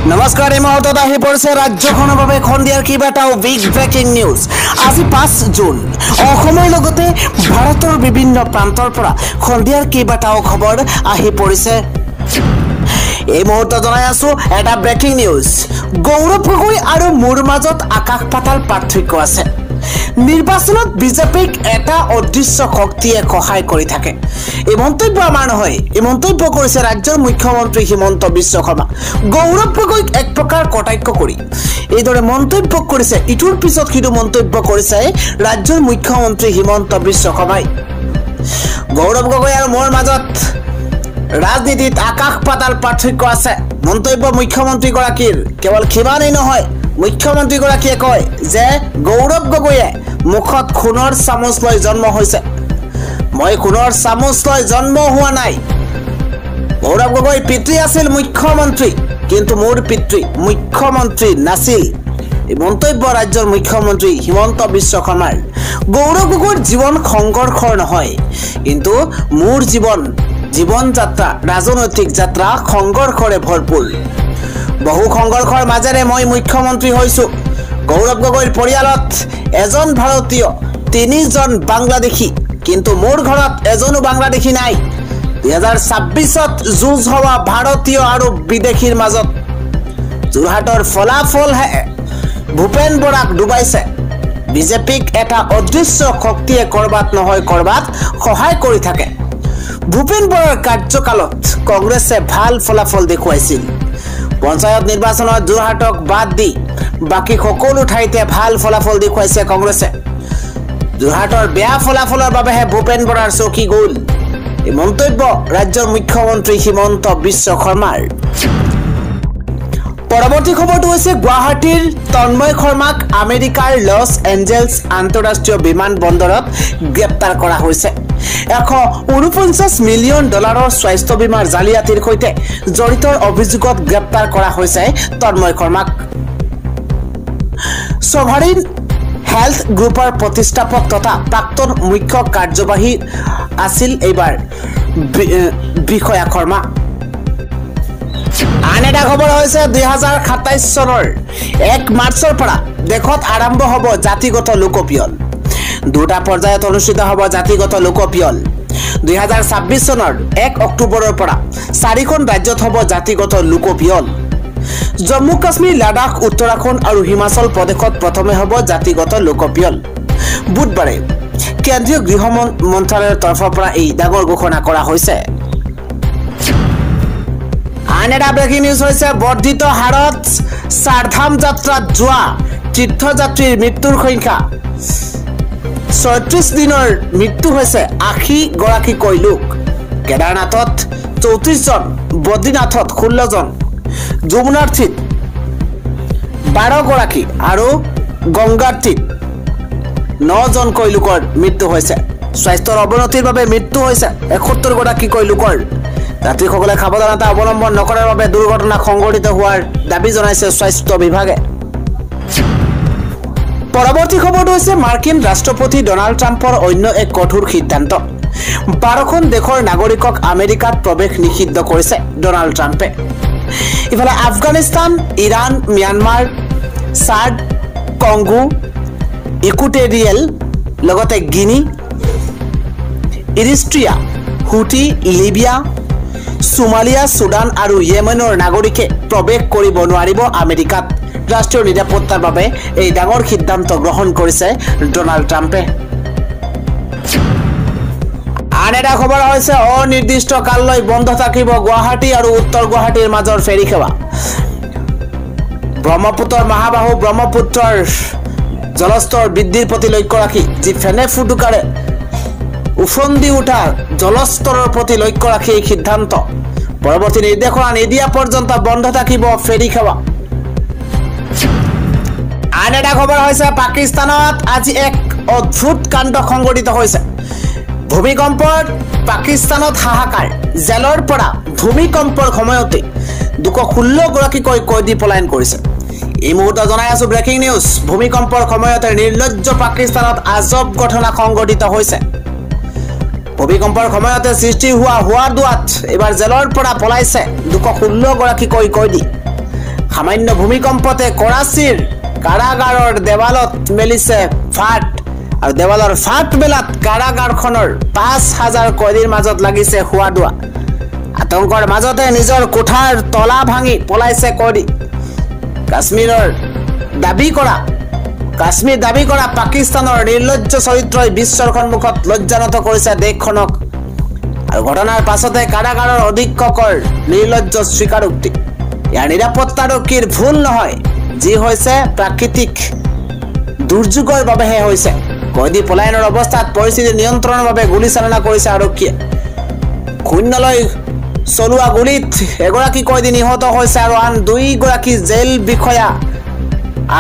নমস্কাৰ এই মুহূৰ্তত আহি পৰিছে ৰাজ্যখনৰ বাবে খন্দিয়াৰ কিবাটাও বিগ ব্ৰেকিং নিউজ। আজি 5 জুন অসমৰ লগতে ভাৰতৰ বিভিন্ন প্ৰান্তৰ পৰা খন্দিয়াৰ কিবাটাও খবৰ আহি পৰিছে। এই মুহূৰ্তত জনাই আছো এটা ব্ৰেকিং নিউজ। গৌৰৱ গগৈ আৰু মোৰ মাজত আকাশ পাতাল পাৰ্থক্য আছে। নিৰ্বাচনত বিজেপিক এটা অদৃশ্য শক্তিয়ে সহায় কৰি থাকে। এই মন্তব্য আমাৰ নহয়, এই মন্তব্য কৰিছে ৰাজ্যৰ মুখ্যমন্ত্ৰী হিমন্ত বিশ্ব শৰ্মা। গৌৰৱ গগৈক এক প্ৰকাৰ কটাক্ষ কৰি এইদৰে মন্তব্য কৰিছে, ইটোৰ পিছত সিটো মন্তব্য কৰিছে ৰাজ্যৰ মুখ্যমন্ত্ৰী হিমন্ত বিশ্ব শৰ্মাই। গৌৰৱ গগৈ আৰু মোৰ মাজত ৰাজনীতিত আকাশ পাতাল পাৰ্থক্য আছে। মন্তব্য মুখ্যমন্ত্ৰীগৰাকীৰ কেৱল সিমানেই নহয়, মুখ্যমন্ত্ৰীগৰাকীয়ে কয় যে গৌৰৱ গগৈয়ে মুখত খুনৰ চামুচ লৈ জন্ম হৈছে। মই খুনৰ চামুচ লৈ জন্ম হোৱা নাই। গৌৰৱ গগৈ পিতৃ আছিল মুখ্যমন্ত্ৰী, কিন্তু মোৰ পিতৃ মুখ্যমন্ত্ৰী নাছিল। এই মন্তব্য ৰাজ্যৰ মুখ্যমন্ত্ৰী হিমন্ত বিশ্ব শৰ্মাৰ। গৌৰৱ গগৈৰ জীৱন সংঘৰ্ষৰ নহয়, কিন্তু মোৰ জীৱন যাত্ৰা, ৰাজনৈতিক যাত্ৰা সংঘৰ্ষৰে ভৰপূৰ। বহু সংঘৰ্ষৰ মাজেৰে মই মুখ্যমন্ত্ৰী হৈছো। গৌৰৱ গগৈৰ পৰিয়ালত এজন ভাৰতীয়, 3 জন বাংলাদেশী, কিন্তু মোৰ ঘৰত এজনো বাংলাদেশী নাই। 2026ত যুঁজ হোৱা ভাৰতীয় আৰু বিদেশীৰ মাজত যোৰহাটৰ ফলাফলহে ভূপেন বৰাক ডুবাইছে। বিজেপিক এটা অদৃশ্য শক্তিয়ে কৰবাত নহয় কৰবাত সহায় কৰি থাকে। ভূপেন বৰাৰ কাৰ্যকালত কংগ্ৰেছে ভাল ফলাফল দেখুৱাইছিল। পঞ্চায়ত নিৰ্বাচনত যোৰহাটক বাদ দি বাকী সকলো ঠাইতে ভাল ফলাফল দেখুৱাইছে কংগ্ৰেছে। যোৰহাটৰ বেয়া ফলাফলৰ বাবেহে ভূপেন বৰাৰ চকী গ'ল। এই মন্তব্য ৰাজ্যৰ মুখ্যমন্ত্ৰী হিমন্ত বিশ্ব শৰ্মাৰ। পৰৱৰ্তী খবৰটো হৈছে গুৱাহাটীৰ তন্ময় শৰ্মাক আমেৰিকাৰ লছ এঞ্জেলছ আন্তঃৰাষ্ট্ৰীয় বিমান বন্দৰত গ্ৰেপ্তাৰ কৰা হৈছে। $149 মিলিয়ন স্বাস্থ্য বীমাৰ জালিয়াতিৰ সৈতে জড়িতৰ অভিযোগত গ্ৰেপ্তাৰ কৰা হৈছে তন্ময় শৰ্মাক। ছভাৰিন হেল্থ গ্ৰুপৰ প্ৰতিষ্ঠাপক তথা প্ৰাক্তন মুখ্য কাৰ্যবাহী আছিল এইবাৰ বিষয়া শৰ্মা। আন এটা খবৰ হৈছে 2027 চনৰ 1 মাৰ্চৰ পৰা দেশত আৰম্ভ হ'ব জাতিগত লোকপিয়ল। 2টা পৰ্যায়ত অনুষ্ঠিত হ'ব জাতিগত লোকপিয়ল। 2026 চনৰ 1 অক্টোবৰৰ পৰা 4খন ৰাজ্যত হ'ব জাতিগত লোকপিয়ল। জম্মু কাশ্মীৰ, লাডাখ, উত্তৰাখণ্ড আৰু হিমাচল প্ৰদেশত প্ৰথমে হ'ব জাতিগত লোকপিয়ল। বুধবাৰে কেন্দ্ৰীয় গৃহ মন্ত্ৰালয়ৰ তৰফৰ পৰা এই ডাঙৰ ঘোষণা কৰা হৈছে। আন এটা ব্ৰেকিং নিউজ হৈছে বৰ্ধিত হাৰত চাৰধাম যাত্ৰাত যোৱা তীৰ্থযাত্ৰীৰ মৃত্যুৰ সংখ্যা। 36 দিনৰ মৃত্যু হৈছে 80 গৰাকীকৈ লোক। কেদাৰনাথত 34 জন, বদ্ৰীনাথত 16 জন, যমুনাৰ্থীত 12 গৰাকী আৰু গংগাৰ্থীত 9 জনকৈ লোকৰ মৃত্যু হৈছে। স্বাস্থ্যৰ অৱনতিৰ বাবে মৃত্যু হৈছে 71 গৰাকীকৈ লোকৰ। যাত্ৰীসকলে সাৱধানতা অৱলম্বন নকৰাৰ বাবে দুৰ্ঘটনা সংঘটিত হোৱাৰ দাবী জনাইছে স্বাস্থ্য বিভাগে। পৰৱৰ্তী খবৰটো হৈছে মাৰ্কিন ৰাষ্ট্ৰপতি ডনাল্ড ট্ৰাম্পৰ অন্য এক কঠোৰ সিদ্ধান্ত। 12খন দেশৰ নাগৰিকক আমেৰিকাত প্ৰৱেশ নিষিদ্ধ কৰিছে ডনাল্ড ট্ৰাম্পে। ইফালে Afghanistan, Iran, Myanmar, Chad, Congo, Equatorial, লগতে Guinea, Eritrea, Haiti, Libya, Somalia, Sudan আৰু য়েমেনৰ নাগৰিকে প্ৰৱেশ কৰিব নোৱাৰিব আমেৰিকাত। ৰাষ্ট্ৰীয় নিৰাপত্তাৰ বাবে এই ডাঙৰ সিদ্ধান্ত গ্ৰহণ কৰিছে ডনাল্ড ট্ৰাম্পে। আন এটা খবৰ হৈছে অনিৰ্দিষ্ট কাললৈ বন্ধ থাকিব গুৱাহাটী আৰু উত্তৰ গুৱাহাটীৰ মাজৰ ফেৰী সেৱা। ব্ৰহ্মপুত্ৰৰ মহাবাহু ব্ৰহ্মপুত্ৰৰ জলস্তৰ বৃদ্ধিৰ প্ৰতি লক্ষ্য ৰাখি যি ফেনে ফুটুকাৰে উফন্দি উঠা জলস্তৰৰ প্ৰতি লক্ষ্য ৰাখি এই সিদ্ধান্ত। পৰৱৰ্তী নিৰ্দেশনা নিদিয়া পৰ্যন্ত বন্ধ থাকিব ফেৰী সেৱা। আন এটা খবৰ হৈছে পাকিস্তানত আজি এক অদ্ভুত কাণ্ড সংঘটিত হৈছে। ভূমিকম্পত পাকিস্তানত হাহাকাৰ। জেলৰ পৰা ভূমিকম্পৰ সময়তে 216 গৰাকীকৈ কয়দী পলায়ন কৰিছে। এই মুহূৰ্তত জনাই আছো ব্ৰেকিং নিউজ। ভূমিকম্পৰ সময়তে নিৰ্লজ্জ পাকিস্তানত আজব ঘটনা সংঘটিত হৈছে। ভূমিকম্পৰ সময়তে সৃষ্টি হোৱা দুৱাত এবাৰ জেলৰ পৰা পলাইছে 216 গৰাকীকৈ কয়দী। সামান্য ভূমিকম্পতে কৰাচীৰ কাৰাগাৰৰ দেৱালত মেলিছে ফাট আৰু দেৱালৰ ফাট বেলাত কাৰাগাৰখনৰ ৫,০০০ কয়দীৰ মাজত লাগিছে হুৱাদুৱা আতংকৰ মাজতে নিজৰ কোঠাৰ তলা ভাঙি পলাইছে কয়দী কাশ্মীৰ দাবী কৰা পাকিস্তানৰ নিৰ্লজ্জ চৰিত্ৰই বিশ্বৰ সন্মুখত লজ্জানত কৰিছে দেশখনক আৰু ঘটনাৰ পাছতে কাৰাগাৰৰ অধীক্ষকৰ নিৰ্লজ্জ স্বীকাৰোক্তি ইয়াৰ নিৰাপত্তাৰক্ষীৰ ভুল নহয় যি হৈছে প্ৰাকৃতিক দুৰ্যোগৰ বাবেহে হৈছে কয়দী পলায়নৰ অৱস্থাত পৰিস্থিতি নিয়ন্ত্ৰণৰ বাবে গুলীচালনা কৰিছে আৰক্ষীয়ে শূন্যলৈ চলোৱা গুলীত এগৰাকী কয়দী নিহত হৈছে আৰু আন 2 গৰাকী জেল বিষয়া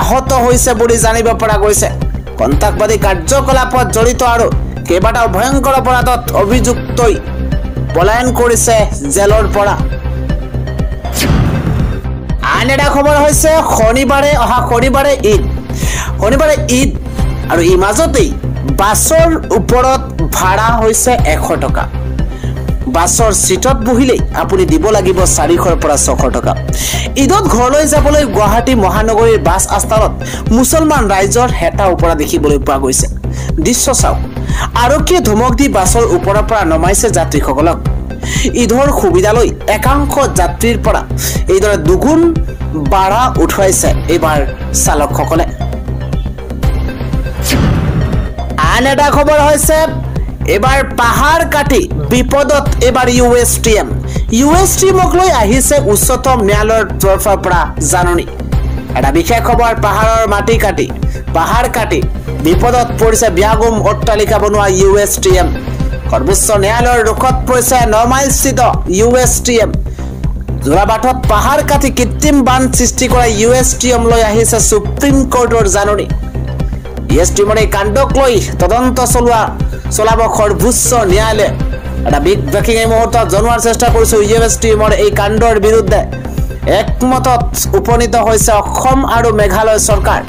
আহত হৈছে বুলি জানিব পৰা গৈছে সন্ত্ৰাসবাদী কাৰ্যকলাপত জড়িত আৰু কেইবাটাও ভয়ংকৰ অপৰাধত অভিযুক্তই পলায়ন কৰিছে জেলৰ পৰা আন এটা খবৰ হৈছে অহা শনিবাৰে ঈদ আৰু এই মাজতেই বাছৰ ওপৰত ভাড়া হৈছে 100 টকা বাছৰ সিটত বহিলেই আপুনি দিব লাগিব 400 পৰা 600 টকা ঈদত ঘৰলৈ যাবলৈ গুৱাহাটী মহানগৰীৰ বাছ আস্থানত মুছলমান ৰাইজৰ হেতা ওপৰা দেখিবলৈ পোৱা গৈছে দৃশ্য চাওক আৰক্ষীয়ে ধমক দি বাছৰ ওপৰৰ পৰা নমাইছে যাত্ৰীসকলক ঈদৰ সুবিধালৈ একাংশ যাত্ৰীৰ পৰা এইদৰে দুগুণ ভাড়া উঠাইছে এইবাৰ চালকসকলে আন এটা খবৰ হৈছে এবাৰ পাহাৰ কাটি বিপদত এবাৰ ইউএছটিএমক লৈ আহিছে উচ্চতম ন্যায়ালয়ৰ তৰফৰ পৰা জাননী এটা বিশেষ খবৰ পাহাৰ কাটি বিপদত পৰিছে ব্যাগুম অট্টালিকা বনোৱা ইউএছটিএম সৰ্বোচ্চ ন্যায়ালয়ৰ ৰুখত পৰিছে 9 মাইলস্থিত ইউএছটিএম যোৰাবাটত পাহাৰ কাটি কৃত্ৰিম বান্ধ সৃষ্টি কৰা ইউএছটিএম লৈ আহিছে সুপ্ৰিম কোৰ্টৰ জাননী ইউএছটিএমৰ এই কাণ্ডক লৈ তদন্ত চলাব সৰ্বোচ্চ ন্যায়ালয়ে এটা বিগ ব্ৰেকিং এই মুহূৰ্তত জনোৱাৰ চেষ্টা কৰিছে ইউএছটিএমৰ এই কাণ্ডৰ বিৰুদ্ধে একমতত উপনীত হৈছে অসম আৰু মেঘালয় চৰকাৰ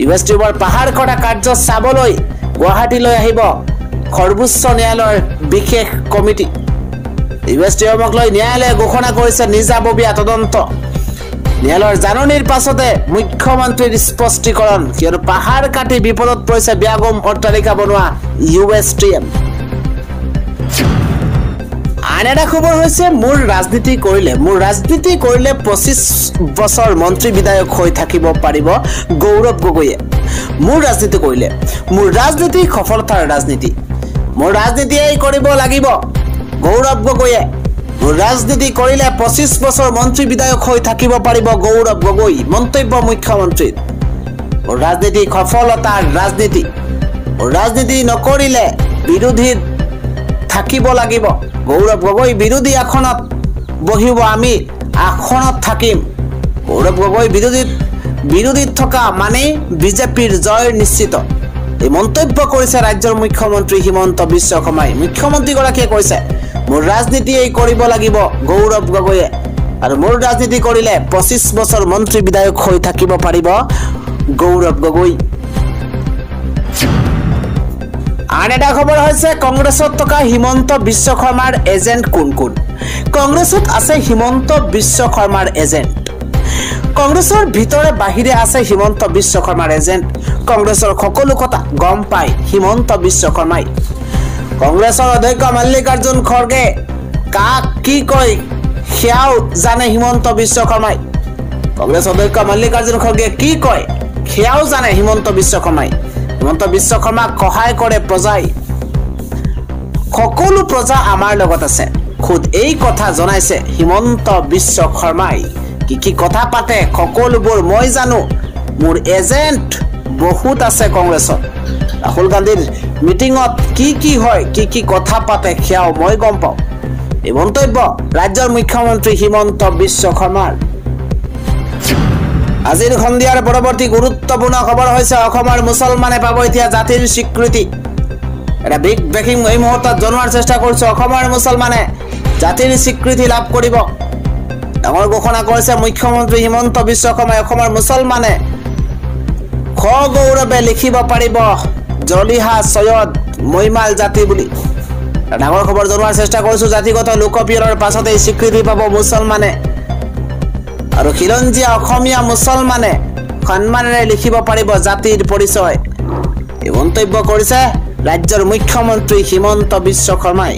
ইউএছটিএমৰ পাহাৰ কটা কাৰ্য চাবলৈ গুৱাহাটীলৈ আহিব সৰ্বোচ্চ ন্যায়ালয়ৰ বিশেষ কমিটি ইউএছটিএমক লৈ ন্যায়ালয়ে ঘোষণা কৰিছে নিজাববীয়া তদন্ত ন্যায়ালয়ৰ জাননীৰ পাছতে মুখ্যমন্ত্ৰীৰ স্পষ্টীকৰণ কিয়নো পাহাৰ কাটি বিপদত পৰিছে ব্যাগুম অট্টালিকা বনোৱা ইউএছটিএম আন এটা খবৰ হৈছে মোৰ ৰাজনীতি কৰিলে 25 বছৰ মন্ত্ৰী বিধায়ক হৈ থাকিব পাৰিব গৌৰৱ গগৈয়ে মোৰ ৰাজনীতি সফলতাৰ ৰাজনীতি মোৰ ৰাজনীতিয়েই কৰিব লাগিব গৌৰৱ গগৈয়ে মোৰ ৰাজনীতি কৰিলে 25 বছৰ মন্ত্ৰী বিধায়ক হৈ থাকিব পাৰিব গৌৰৱ গগৈ মন্তব্য মুখ্যমন্ত্ৰীৰ মোৰ ৰাজনীতি সফলতাৰ ৰাজনীতি মোৰ ৰাজনীতি নকৰিলে বিৰোধীত থাকিব লাগিব গৌৰৱ গগৈ বিৰোধী আসনত বহিব আমি আসনত থাকিম গৌৰৱ গগৈ বিৰোধীত থকা মানে বিজেপিৰ জয় নিশ্চিত এই মন্তব্য কৰিছে ৰাজ্যৰ মুখ্যমন্ত্ৰী হিমন্ত বিশ্ব শৰ্মাই মুখ্যমন্ত্ৰীগৰাকীয়ে কৈছে মোৰ ৰাজনীতি এই কৰিব লাগিব গৌৰৱ গগৈয়ে আৰু মোৰ ৰাজনীতি কৰিলে 25 বছৰ মন্ত্ৰী বিধায়ক হৈ থাকিব পাৰিব গৌৰৱ গগৈ আন এটা খবৰ হৈছে কংগ্ৰেছত থকা হিমন্ত বিশ্ব শৰ্মাৰ এজেণ্ট কোন কংগ্ৰেছত আছে হিমন্ত বিশ্ব শৰ্মাৰ এজেণ্ট কংগ্ৰেছৰ ভিতৰে বাহিৰে আছে হিমন্ত বিশ্ব শৰ্মাৰ এজেণ্ট কংগ্ৰেছৰ সকলো কথা গম পায় হিমন্ত বিশ্ব শৰ্মাই কংগ্ৰেছৰ অধ্যক্ষ মল্লিকাৰ্জুন খৰ্গে কাক কি কয় সেয়াও জানে হিমন্ত বিশ্ব শৰ্মাই কংগ্ৰেছ অধ্যক্ষ মল্লিকাৰ্জুন খৰ্গে কি কয় সেয়াও জানে হিমন্ত বিশ্ব শৰ্মাই হিমন্ত বিশ্ব শৰ্মাক সহায় কৰে প্ৰজাই সকলো প্ৰজা আমাৰ লগত আছে খুদ এই কথা জনাইছে হিমন্ত বিশ্ব শৰ্মাই কি কথা পাতে সকলোবোৰ মই জানো মোৰ এজেণ্ট বহুত আছে কংগ্ৰেছত ৰাহুল গান্ধীৰ মিটিঙত কি হয় কি কথা পাতে সেয়াও মই গম পাওঁ এই মন্তব্য ৰাজ্যৰ মুখ্যমন্ত্ৰী হিমন্ত বিশ্ব শৰ্মাৰ আজিৰ সন্ধিয়াৰ পৰৱৰ্তী গুৰুত্বপূৰ্ণ খবৰ হৈছে অসমৰ মুছলমানে পাব এতিয়া জাতিৰ স্বীকৃতি এটা বিগ ব্ৰেকিং এই মুহূৰ্তত জনোৱাৰ চেষ্টা কৰিছে অসমৰ মুছলমানে জাতিৰ স্বীকৃতি লাভ কৰিব ডাঙৰ ঘোষণা কৰিছে মুখ্যমন্ত্ৰী হিমন্ত বিশ্ব শৰ্মাই অসমৰ মুছলমানে গৌৰৱে লিখিব পাৰিব জলিহা সৈয়দ মৈমাল জাতি বুলি ডাঙৰ খবৰ জনোৱাৰ চেষ্টা কৰিছো জাতিগত লোকপিয়লৰ পাছতে স্বীকৃতি পাব মুছলমানে আৰু খিলঞ্জীয়া অসমীয়া মুছলমানে সন্মানেৰে লিখিব পাৰিব জাতিৰ পৰিচয়। এই মন্তব্য কৰিছে ৰাজ্যৰ মুখ্যমন্ত্ৰী হিমন্ত বিশ্ব শৰ্মাই।